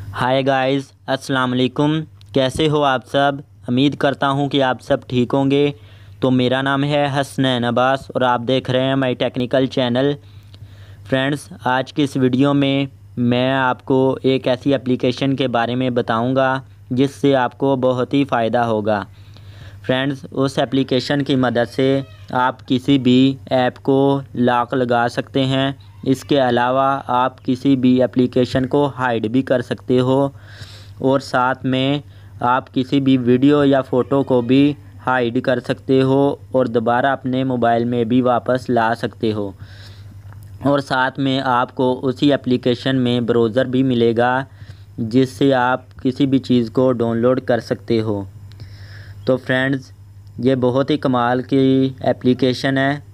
Hi guys, अस्सलाम वालेकुम। कैसे हो आप सब? उम्मीद करता हूँ कि आप सब ठीक होंगे। तो मेरा नाम है हसनैन अब्बास और आप देख रहे हैं माई टेक्निकल चैनल। फ्रेंड्स, आज की इस वीडियो में मैं आपको एक ऐसी एप्लीकेशन के बारे में बताऊंगा जिससे आपको बहुत ही फ़ायदा होगा। फ्रेंड्स, उस एप्लीकेशन की मदद से आप किसी भी ऐप को लॉक लगा सकते हैं। इसके अलावा आप किसी भी एप्लीकेशन को हाइड भी कर सकते हो और साथ में आप किसी भी वीडियो या फ़ोटो को भी हाइड कर सकते हो और दोबारा अपने मोबाइल में भी वापस ला सकते हो। और साथ में आपको उसी एप्लीकेशन में ब्राउज़र भी मिलेगा जिससे आप किसी भी चीज़ को डाउनलोड कर सकते हो। तो फ्रेंड्स, ये बहुत ही कमाल की एप्लीकेशन है।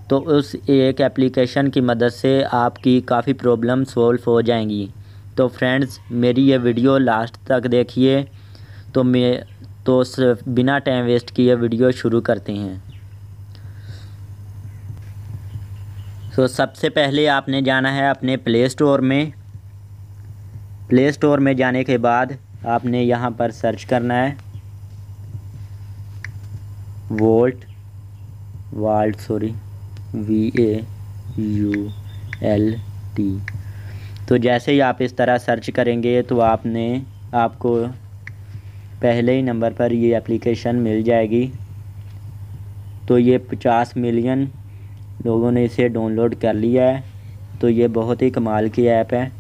तो उस एक एप्लीकेशन की मदद से आपकी काफ़ी प्रॉब्लम सॉल्व हो जाएंगी। तो फ्रेंड्स, मेरी ये वीडियो लास्ट तक देखिए। तो सिर्फ बिना टाइम वेस्ट किए वीडियो शुरू करते हैं। तो सबसे पहले आपने जाना है अपने प्ले स्टोर में। प्ले स्टोर में जाने के बाद आपने यहाँ पर सर्च करना है वोल्ट VAULT। तो जैसे ही आप इस तरह सर्च करेंगे तो आपको पहले ही नंबर पर ये एप्लीकेशन मिल जाएगी। तो ये 50 मिलियन लोगों ने इसे डाउनलोड कर लिया है। तो ये बहुत ही कमाल की ऐप है।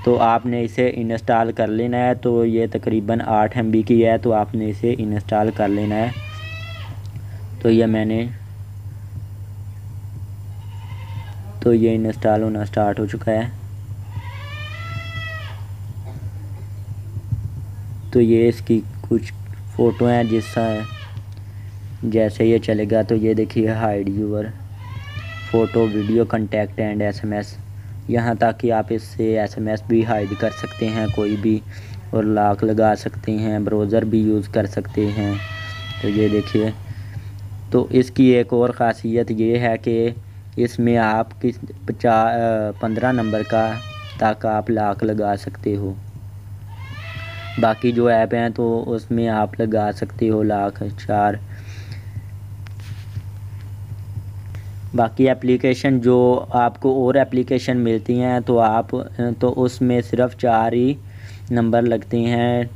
तो आपने इसे इंस्टॉल कर लेना है। तो ये तकरीबन 8 MB की है, तो आपने इसे इंस्टॉल कर लेना है। तो ये इंस्टॉल होना स्टार्ट हो चुका है। तो ये इसकी कुछ फ़ोटो हैं जैसे ये चलेगा। तो ये देखिए, hide your photo, video, contact and SMS। यहाँ तक कि आप इससे SMS भी हाइड कर सकते हैं कोई भी, और लॉक लगा सकते हैं, ब्राउज़र भी यूज़ कर सकते हैं। तो ये देखिए। तो इसकी एक और ख़ासियत ये है कि इसमें आप 15 नंबर तक आप लॉक लगा सकते हो। बाकी जो ऐप हैं तो उसमें आप लगा सकते हो लॉक 4। बाकी एप्लीकेशन जो आपको और एप्लीकेशन मिलती हैं तो उसमें सिर्फ 4 ही नंबर लगते हैं,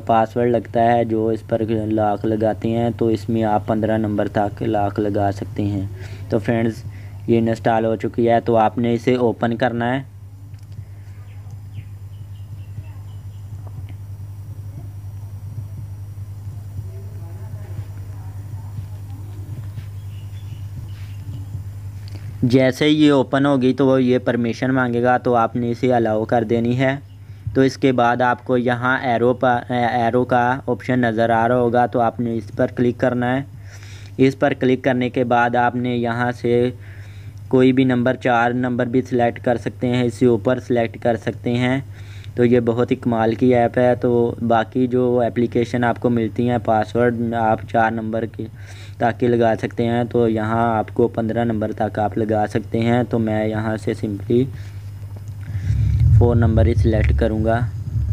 पासवर्ड लगता है जो इस पर लॉक लगाते हैं। तो इसमें आप 15 नंबर तक लॉक लगा सकते हैं। तो फ्रेंड्स, ये इंस्टॉल हो चुकी है। तो आपने इसे ओपन करना है। जैसे ही ये ओपन होगी तो वो ये परमिशन मांगेगा, तो आपने इसे अलाउ कर देनी है। तो इसके बाद आपको यहाँ एरो का ऑप्शन नज़र आ रहा होगा, तो आपने इस पर क्लिक करना है। इस पर क्लिक करने के बाद आपने यहाँ से कोई भी नंबर, 4 नंबर भी सिलेक्ट कर सकते हैं, इससे ऊपर सिलेक्ट कर सकते हैं। तो ये बहुत ही कमाल की ऐप है। तो बाकी जो एप्लीकेशन आपको मिलती हैं, पासवर्ड आप 4 नंबर के तक लगा सकते हैं। तो यहाँ आपको 15 नंबर तक आप लगा सकते हैं। तो मैं यहाँ से सिंपली 4 नंबर ही सिलेक्ट करूँगा।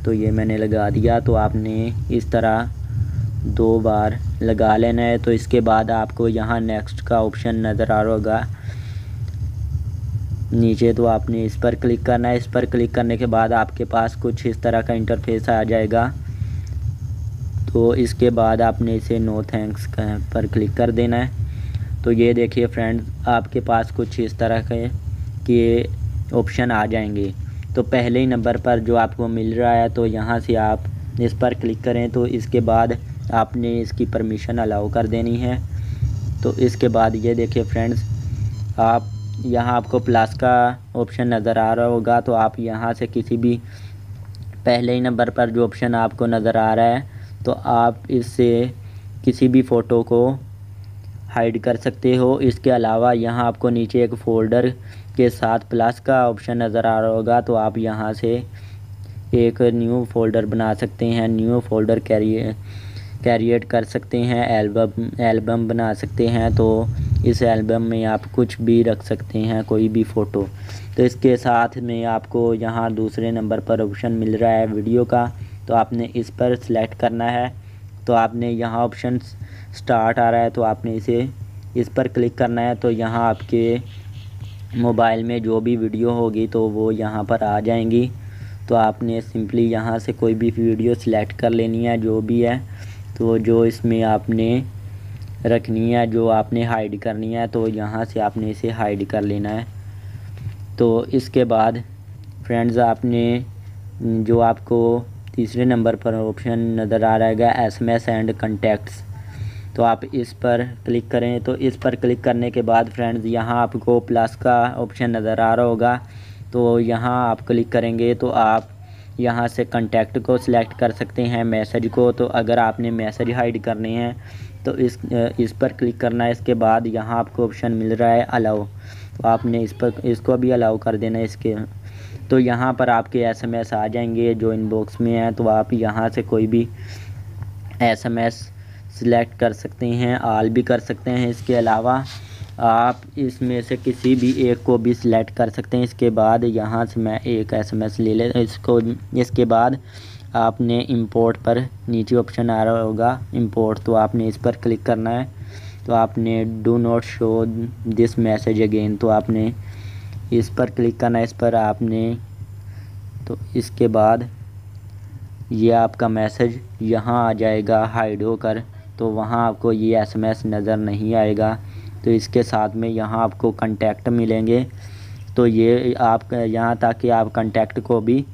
तो ये मैंने लगा दिया। तो आपने इस तरह 2 बार लगा लेना है। तो इसके बाद आपको यहाँ नेक्स्ट का ऑप्शन नज़र आ रहा होगा नीचे, तो आपने इस पर क्लिक करना है। इस पर क्लिक करने के बाद आपके पास कुछ इस तरह का इंटरफेस आ जाएगा। तो इसके बाद आपने इसे नो थैंक्स पर क्लिक कर देना है। तो ये देखिए फ्रेंड्स, आपके पास कुछ इस तरह के ऑप्शन आ जाएंगे। तो पहले ही नंबर पर जो आपको मिल रहा है, तो यहाँ से आप इस पर क्लिक करें। तो इसके बाद आपने इसकी परमिशन अलाउ कर देनी है। तो इसके बाद ये देखिए फ्रेंड्स, यहाँ आपको प्लस का ऑप्शन नज़र आ रहा होगा। तो आप यहाँ से किसी भी पहले ही नंबर पर जो ऑप्शन आपको नज़र आ रहा है, तो आप इससे किसी भी फ़ोटो को हाइड कर सकते हो। इसके अलावा यहाँ आपको नीचे एक फ़ोल्डर के साथ प्लस का ऑप्शन नज़र आ रहा होगा। तो आप यहाँ से एक न्यू फ़ोल्डर बना सकते हैं, न्यू फ़ोल्डर क्रिएट कर सकते हैं, एल्बम बना सकते हैं। तो इस एल्बम में आप कुछ भी रख सकते हैं, कोई भी फ़ोटो। तो इसके साथ में आपको यहाँ दूसरे नंबर पर ऑप्शन मिल रहा है वीडियो का, तो आपने इस पर सिलेक्ट करना है। तो आपने यहाँ ऑप्शन स्टार्ट आ रहा है, तो आपने इस पर क्लिक करना है। तो यहाँ आपके मोबाइल में जो भी वीडियो होगी तो वो यहाँ पर आ जाएंगी। तो आपने सिंपली यहाँ से कोई भी वीडियो सिलेक्ट कर लेनी है जो भी है, तो जो इसमें आपने रखनी है, जो आपने हाइड करनी है, तो यहाँ से आपने इसे हाइड कर लेना है। तो इसके बाद फ्रेंड्स आपने जो आपको तीसरे नंबर पर ऑप्शन नज़र आ रहेगा SMS एंड कॉन्टैक्ट्स, तो आप इस पर क्लिक करें। तो इस पर क्लिक करने के बाद फ्रेंड्स यहाँ आपको प्लस का ऑप्शन नज़र आ रहा होगा, तो यहाँ आप क्लिक करेंगे तो आप यहाँ से कॉन्टैक्ट को सिलेक्ट कर सकते हैं, मैसेज को। तो अगर आपने मैसेज हाइड करने हैं तो इस पर क्लिक करना है। इसके बाद यहाँ आपको ऑप्शन मिल रहा है अलाउ, तो आपने इसको भी अलाउ कर देना है इसके। तो यहाँ पर आपके SMS आ जाएंगे जो इनबॉक्स में है, तो आप यहाँ से कोई भी SMS सिलेक्ट कर सकते हैं, ऑल भी कर सकते हैं। इसके अलावा आप इसमें से किसी भी एक को भी सिलेक्ट कर सकते हैं। इसके बाद यहाँ से मैं एक SMS ले ले इसको। इसके बाद आपने इंपोर्ट पर नीचे ऑप्शन आ रहा होगा इंपोर्ट, तो आपने इस पर क्लिक करना है। तो आपने do not show this message again, तो आपने इस पर क्लिक करना है। इस पर आपने तो इसके बाद ये आपका मैसेज यहाँ आ जाएगा हाइड होकर, तो वहाँ आपको ये SMS नज़र नहीं आएगा। तो इसके साथ में यहाँ आपको कॉन्टैक्ट मिलेंगे, तो ये आप यहाँ ताकि आप कॉन्टैक्ट को भी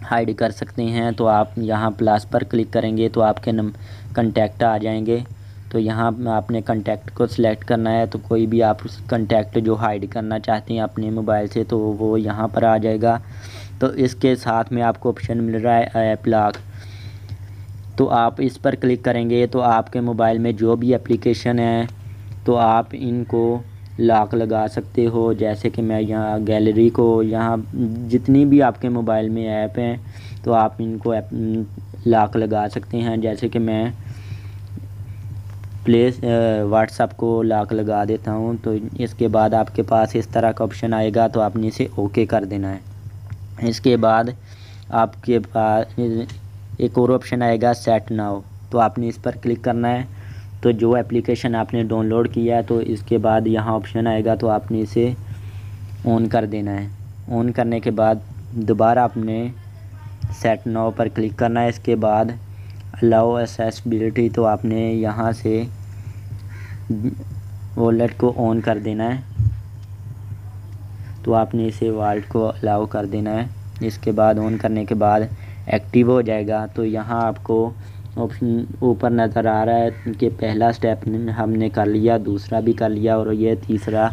हाइड कर सकते हैं। तो आप यहाँ प्लस पर क्लिक करेंगे तो आपके कॉन्टैक्ट आ जाएंगे। तो यहाँ आपने कॉन्टैक्ट को सिलेक्ट करना है, तो कोई भी आप कॉन्टैक्ट जो हाइड करना चाहते हैं अपने मोबाइल से तो वो यहाँ पर आ जाएगा। तो इसके साथ में आपको ऑप्शन मिल रहा है ऐप लॉक, तो आप इस पर क्लिक करेंगे तो आपके मोबाइल में जो भी एप्लीकेशन है तो आप इनको लॉक लगा सकते हो। जैसे कि मैं यहाँ गैलरी को, यहाँ जितनी भी आपके मोबाइल में ऐप हैं तो आप इनको लॉक लगा सकते हैं। जैसे कि मैं व्हाट्सएप को लॉक लगा देता हूँ। तो इसके बाद आपके पास इस तरह का ऑप्शन आएगा, तो आपने इसे ओके कर देना है। इसके बाद आपके पास एक और ऑप्शन आएगा सेट नाउ, तो आपने इस पर क्लिक करना है। तो जो एप्लीकेशन आपने डाउनलोड किया है तो इसके बाद यहाँ ऑप्शन आएगा, तो आपने इसे ऑन कर देना है। ऑन करने के बाद दोबारा आपने सेट नाउ पर क्लिक करना है। इसके बाद अलाउ एक्सेसिबिलिटी, तो आपने यहाँ से वॉलेट को ऑन कर देना है। तो आपने इसे वॉलेट को अलाउ कर देना है। इसके बाद ऑन करने के बाद एक्टिव हो जाएगा। तो यहाँ आपको ऑप्शन ऊपर नज़र आ रहा है कि पहला स्टेप हमने कर लिया, दूसरा भी कर लिया और ये तीसरा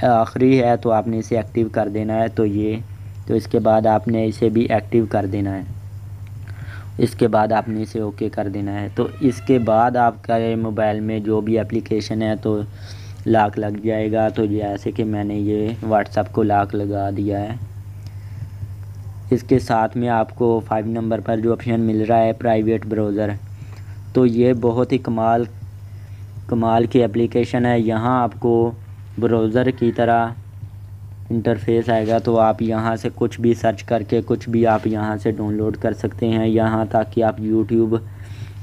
आखिरी है, तो आपने इसे एक्टिव कर देना है। तो इसके बाद आपने इसे भी एक्टिव कर देना है। इसके बाद आपने इसे ओके कर देना है। तो इसके बाद आपका मोबाइल में जो भी एप्लीकेशन है तो लॉक लग जाएगा। तो जैसे कि मैंने ये व्हाट्सएप को लॉक लगा दिया है। इसके साथ में आपको 5 नंबर पर जो ऑप्शन मिल रहा है प्राइवेट ब्राउज़र, तो ये बहुत ही कमाल की एप्लीकेशन है। यहाँ आपको ब्राउज़र की तरह इंटरफेस आएगा, तो आप यहाँ से कुछ भी सर्च करके कुछ भी आप यहाँ से डाउनलोड कर सकते हैं। यहाँ ताकि आप यूट्यूब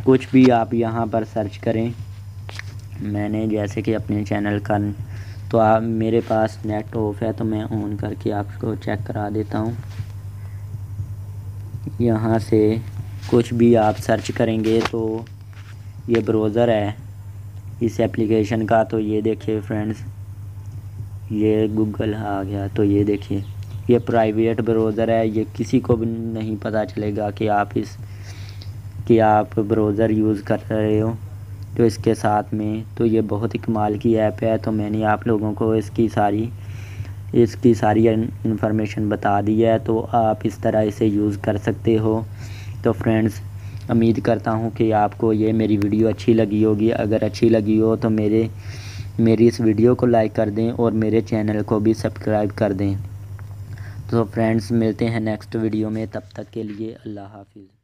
कुछ भी आप यहाँ पर सर्च करें। मैंने जैसे कि अपने चैनल का, तो आप मेरे पास नेट ऑफ है तो मैं ऑन करके आपको चेक करा देता हूँ। यहाँ से कुछ भी आप सर्च करेंगे तो ये ब्राउज़र है इस एप्लीकेशन का। तो ये देखिए फ्रेंड्स, ये गूगल आ गया। तो ये देखिए ये प्राइवेट ब्राउज़र है, ये किसी को भी नहीं पता चलेगा कि आप ब्राउज़र यूज़ कर रहे हो। तो इसके साथ में तो ये बहुत ही कमाल की ऐप है। तो मैंने आप लोगों को इसकी सारी इन्फॉर्मेशन बता दी है, तो आप इस तरह इसे यूज़ कर सकते हो। तो फ्रेंड्स, उम्मीद करता हूँ कि आपको ये मेरी वीडियो अच्छी लगी होगी। अगर अच्छी लगी हो तो मेरी इस वीडियो को लाइक कर दें और मेरे चैनल को भी सब्सक्राइब कर दें। तो फ्रेंड्स, मिलते हैं नेक्स्ट वीडियो में, तब तक के लिए अल्लाह हाफिज़।